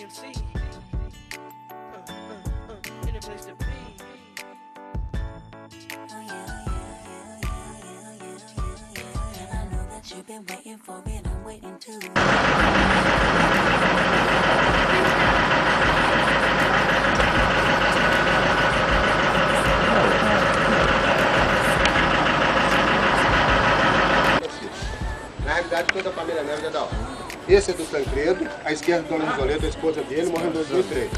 You've been waiting for it, I'm waiting too. Na realidade, toda a família Neves é da hora. Esse é do Tancredo, a esquerda do Dona Isoleta, a esposa dele, morreu em 2003.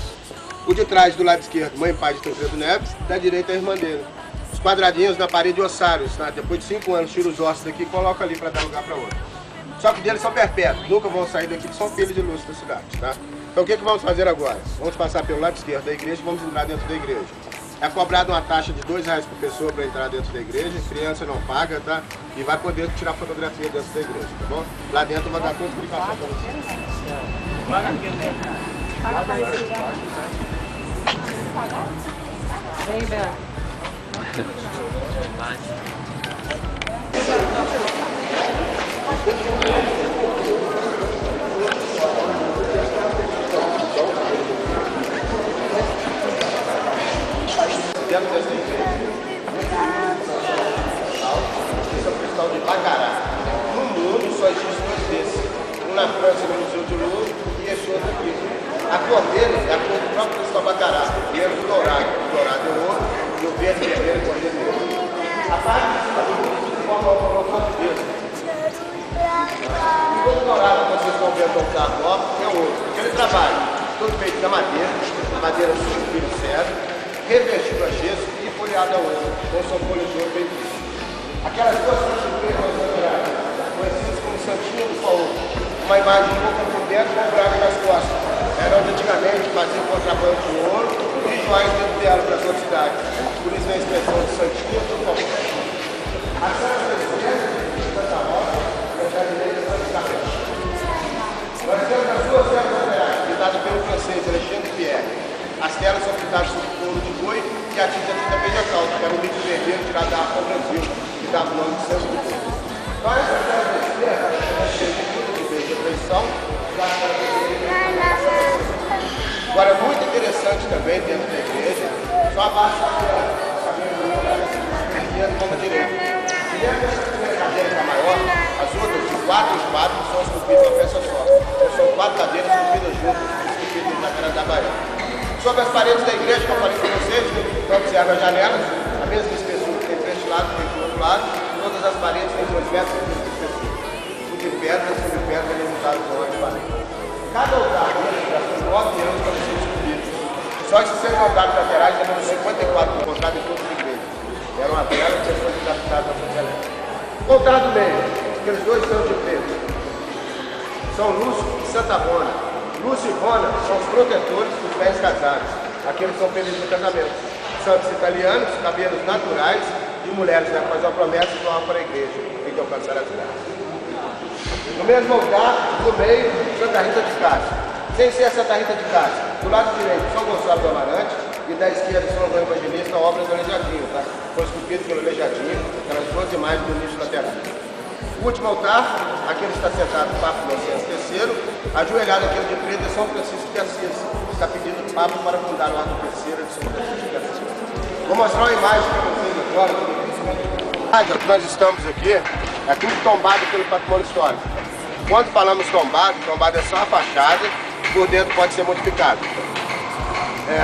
O de trás, do lado esquerdo, mãe e pai de Tancredo Neves, da direita a irmã dele. Os quadradinhos na parede ossários, tá? Depois de 5 anos, tira os ossos daqui e coloca ali para dar lugar para outro. Só que deles são perpétuos, nunca vão sair daqui, que são filhos de luz da cidade, tá? Então o que vamos fazer agora? Vamos passar pelo lado esquerdo da igreja e vamos entrar dentro da igreja. É cobrada uma taxa de R$2 por pessoa para entrar dentro da igreja, criança não paga, tá? E vai poder tirar fotografia dentro da igreja, tá bom? Lá dentro vai dar toda a explicação para vocês. Vem, Bela. Dentro dessa igreja, esse é o cristal de Baccarat. No mundo só existe dois desses. Um na França, no Museu de Louvre, e esse outro aqui. A cor dele é a cor do próprio cristal Baccarat. Primeiro o dourado é ouro, e o verde e vermelho é cor de vermelho. A parte de cima do mundo se forma uma colocação de peso. Todo dourado que vocês estão vendo no carro novo é ouro. Aquele trabalho, todo feito da madeira suspiro sério, revestido a gesso e folheado a ouro, com são folhas de ouro bem vistas. Aquelas duas santinhas conhecidas como Santinha do Paulo, uma imagem um pouco por dentro com branco nas costas. Era onde antigamente faziam contrabando de ouro e joias dentro dela para as outras cidades. Por isso vem a expressão de Santinha do Paulo. A Santa Terceira, Santa Rosa, e a direita Santa Café. Nós temos as duas telas laterais, pintadas pelo francês Alexandre Pierre. As telas são pintadas sobre couro de boi e a tinta beija-cal, que era um líquido vermelho tirado da África Brasil, que dava o nome de sangue do boi. Então essa tela da esquerda é cheia de tudo de beija traição. Agora, muito interessante também dentro da igreja, só a base da esquerda como direita. E dentro dessa primeira cadeira que é maior, as outras de 4 em 4 são esculpidas em uma peça só. Então são 4 cadeiras esculpidas juntas, esculpidas na cara da Bahia. Sobre as paredes da igreja, que eu falei para vocês, então observa as janelas, a mesma espessura que tem para este lado, tem para o outro lado, todas as paredes têm 2 metros de espessura. O de pedra limitado com a de parede. Cada altar dele já são 9 anos para ser esculpido. Só esses 6 altares laterais demoram 54 encontrados em todas as igrejas. Era uma bela questão de adaptar para fazer ela. O altar do meio, aqueles 2 santos de preto, são Lúcio e Santa Rona. Lúcio e Rona são os protetores dos bens casados, aqueles que são felizes no casamento. Santos italianos, cabelos naturais, de mulheres que fazem uma promessa e vão para a igreja, tem que alcançar as graças. No mesmo altar, do meio, Santa Rita de Cássia. Sem ser a Santa Rita de Cássia, do lado direito, São Gonçalo do Amarante, e da esquerda, São João Evangelista, a obra do Aleijadinho, tá? Foi esculpido pelo Aleijadinho, aquelas 12 imagens do início lateral. O último altar, aquele que está sentado o Papa Inocêncio III, ajoelhado aquele de preto é São Francisco de Assis, está pedindo o Papa para fundar o Arco Terceiro de São Francisco de Assis. Vou mostrar uma imagem para vocês agora. Nós estamos aqui, é tudo tombado pelo patrimônio histórico. Quando falamos tombado é só a fachada, por dentro pode ser modificado.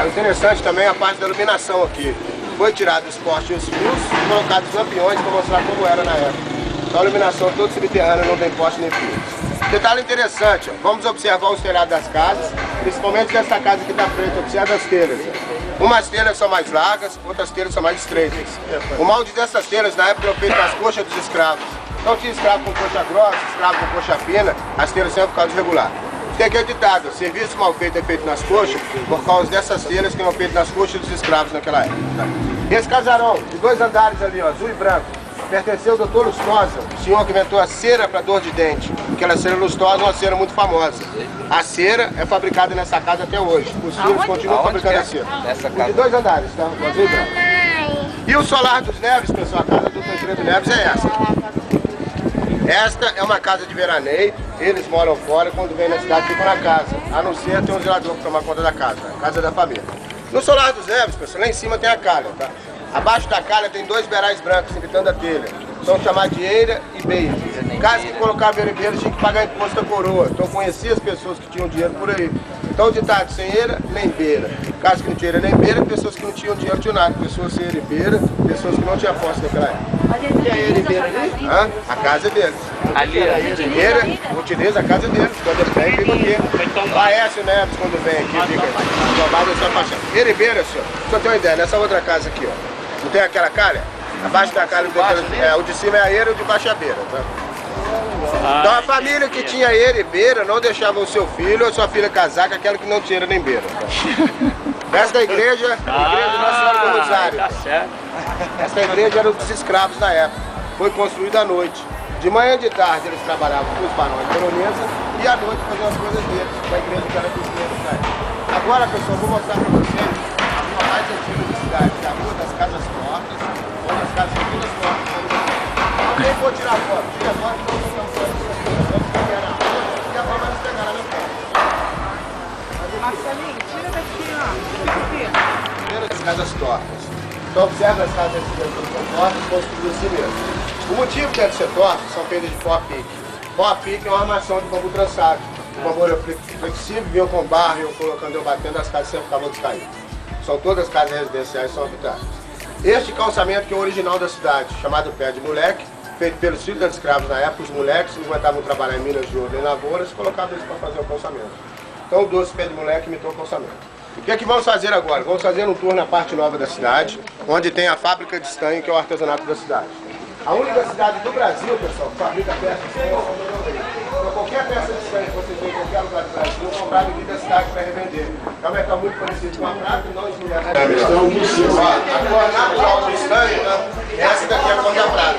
O interessante também é a parte da iluminação aqui. Foi tirado os postes e os fios e colocados lampiões para mostrar como era na época. Então a iluminação toda subterrânea, não tem poste nem fio. Detalhe interessante, ó. Vamos observar os telhados das casas, principalmente dessa casa aqui da frente, observa as telhas. Umas telhas são mais largas, outras telhas são mais estreitas. O molde dessas telhas na época era feito nas coxas dos escravos. Então tinha escravo com coxa grossa, escravo com coxa fina, as telhas sempre ficavam desreguladas. Tem aqui ditado, serviço mal feito é feito nas coxas, por causa dessas telhas que eram feitas nas coxas dos escravos naquela época. Esse casarão, de 2 andares ali, ó, azul e branco, pertenceu ao doutor Lustosa, o senhor que inventou a cera para dor de dente. Aquela cera Lustosa é uma cera muito famosa. A cera é fabricada nessa casa até hoje. Os filhos continuam fabricando a cera. De 2 andares, tá? Azul e branco. E o solar dos Neves, pessoal, a casa do Tancredo Neves é essa. Esta é uma casa de veraneio, eles moram fora, quando vêm na cidade ficam na casa. A não ser ter um zelador para tomar conta da casa, a casa da família. No solar dos Neves, pessoal, lá em cima tem a calha, tá? Abaixo da calha tem 2 berais brancos imitando a telha. São chamados de eira e beira. Caso que colocava eira e beira, tinha que pagar imposto da coroa. Então eu conhecia as pessoas que tinham dinheiro por aí. Então o ditado, sem eira, nem beira. Caso que não tinha eira nem beira, pessoas que não tinham dinheiro tinham nada. Pessoas sem eira e beira, pessoas que não tinham posse naquela época. E a eira e beira ali? Hã? A casa é deles. Ali, Eira, utiliza a casa deles. Quando eles vêm, ficam aqui. Laércio Neves, quando vem aqui, fica tomado essa faixa. Eira e beira, senhor. Só tem uma ideia, nessa outra casa aqui, ó. Não tem aquela calha? Abaixo da calha, o de cima é a eira e o de baixo é a beira, tá? Então a família que tinha eira e beira não deixava o seu filho ou sua filha casar com aquela que não tinha eira nem beira. Tá? Esta igreja, a igreja de Nossa Senhora do Rosário. Tá certo. Esta igreja era dos escravos na época. Foi construída à noite. De manhã e de tarde eles trabalhavam com os barões de Veronesa e à noite faziam as coisas deles, com a igreja que era dos negros na época. Agora, pessoal, vou mostrar para vocês a rua mais antiga da cidade, que é a Rua das Casas Tortas, onde as casas são todas tortas. Alguém for tirar foto, tira foto, então eu vou fazer e a forma de pegar na minha foto. Marcelinho, tira daqui, ó. Primeiro as casas tortas. Então observa as casas que são tortas, construídas assim mesmo. O motivo que deve ser torta são feitas de pó a pique. Pó a pique é uma armação de bambu trançado. O bambu era flexível, vinham com barro, iam colocando, eu batendo, as casas sempre ficavam descaídas. São todas as casas residenciais, são habitadas. Este calçamento que é o original da cidade, chamado Pé de Moleque, feito pelos filhos dos escravos na época, os moleques não aguentavam trabalhar em minas de ouro nem lavouras, colocavam eles para fazer o calçamento. Então o doce Pé de Moleque imitou o calçamento. O que é que vamos fazer agora? Vamos fazer um tour na parte nova da cidade, onde tem a fábrica de estanho, que é o artesanato da cidade. A única cidade do Brasil, pessoal, que fabrica peças de estanho é São João. Então qualquer peça de estanho que você vê em qualquer lugar do Brasil, comprar aqui da cidade para revender. É um metal muito parecido com a prata e não esmulhar. A cor natural do estanho, tá? Essa daqui é a cor da prata.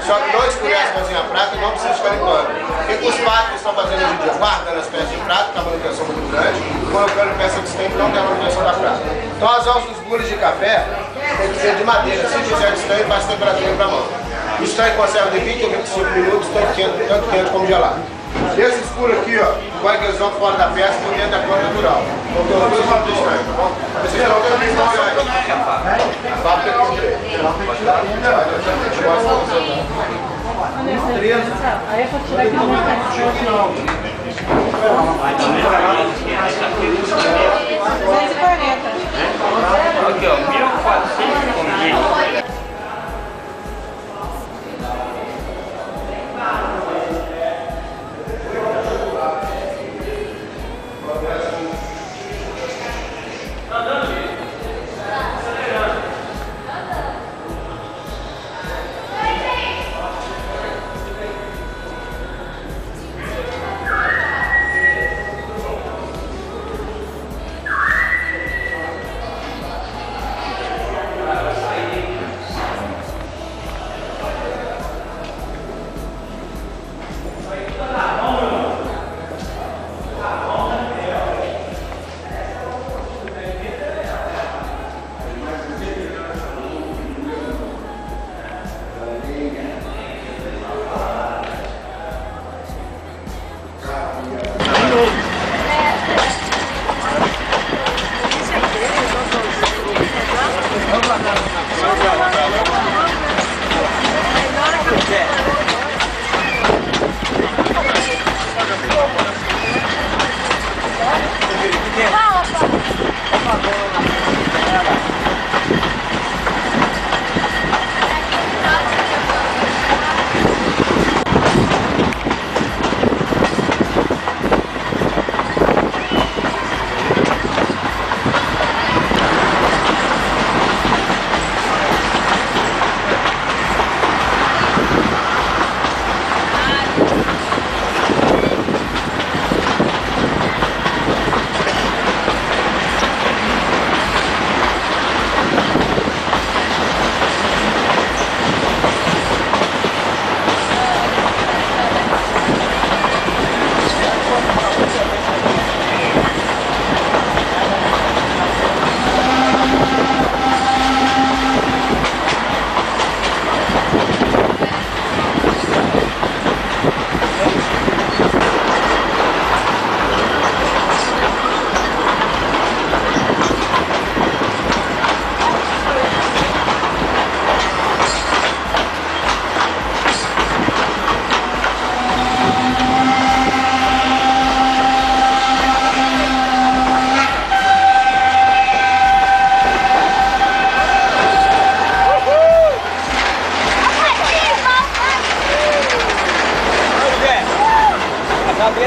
Só que não escurece fazer a prata e não precisa ficar limpando. O que os padres estão fazendo hoje em dia? Guardando as peças de prata, que é a manutenção muito grande, colocando peça de estanho que não tem a manutenção da prata. Então as alças dos bules de café tem que ser de madeira. Se fizer de estanho, faz temperatura para a mão. O estanho conserva de 20 a 25 minutos, tanto quente como gelado. Esse escuro aqui, ó, agora que eles vão fora da peça, por dentro da cor natural. Então tem dois tipos de estanho, tá bom? Vocês estão vendo a história aí. A fábrica que eu comprei. Aí é pra tirar aqui no mercado. 240. Aqui, ó, 1.400 comidas.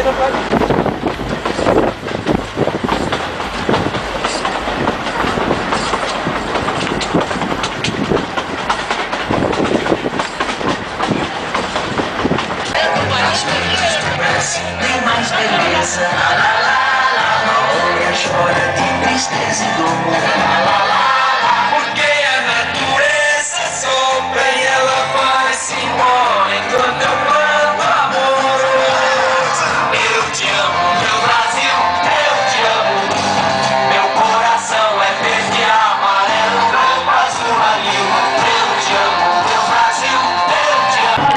Tem mais beleza, lá, lá, lá, lá. Uma outra chora de tristeza e dor. Lá, lá, lá, lá. Porque a natureza sopra e ela vai-se embora enquanto eu planto amor. Eu te amo, meu Brasil, eu te amo. Meu coração é verde, amarelo, branco, azul, anil. Eu te amo, meu Brasil, eu te amo.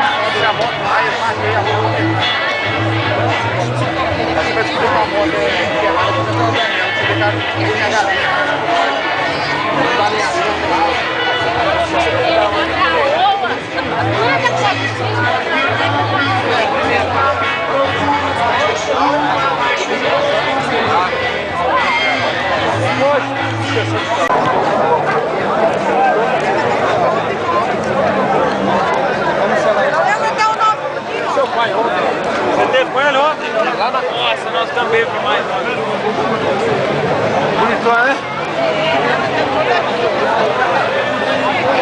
Você teve com ele ontem? Lá na costa, nós também por mais. Bonitão, né?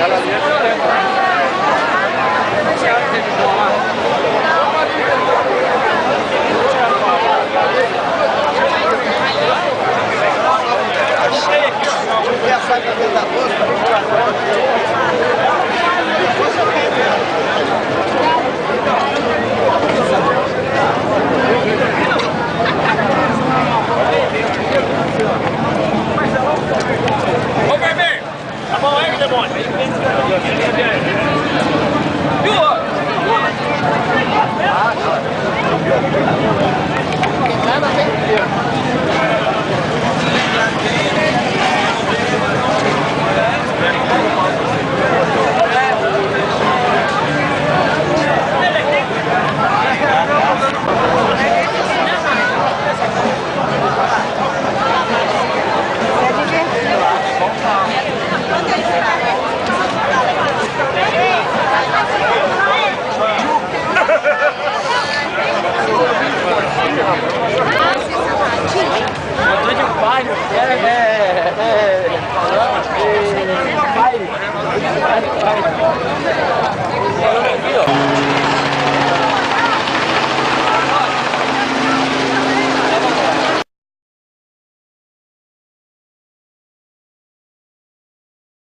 Ela ali é do tempo. Achei aqui, ó. Quer saber da Ô, bebê! A mão aí, demônio! E o outro? nada tem que ter. Vai.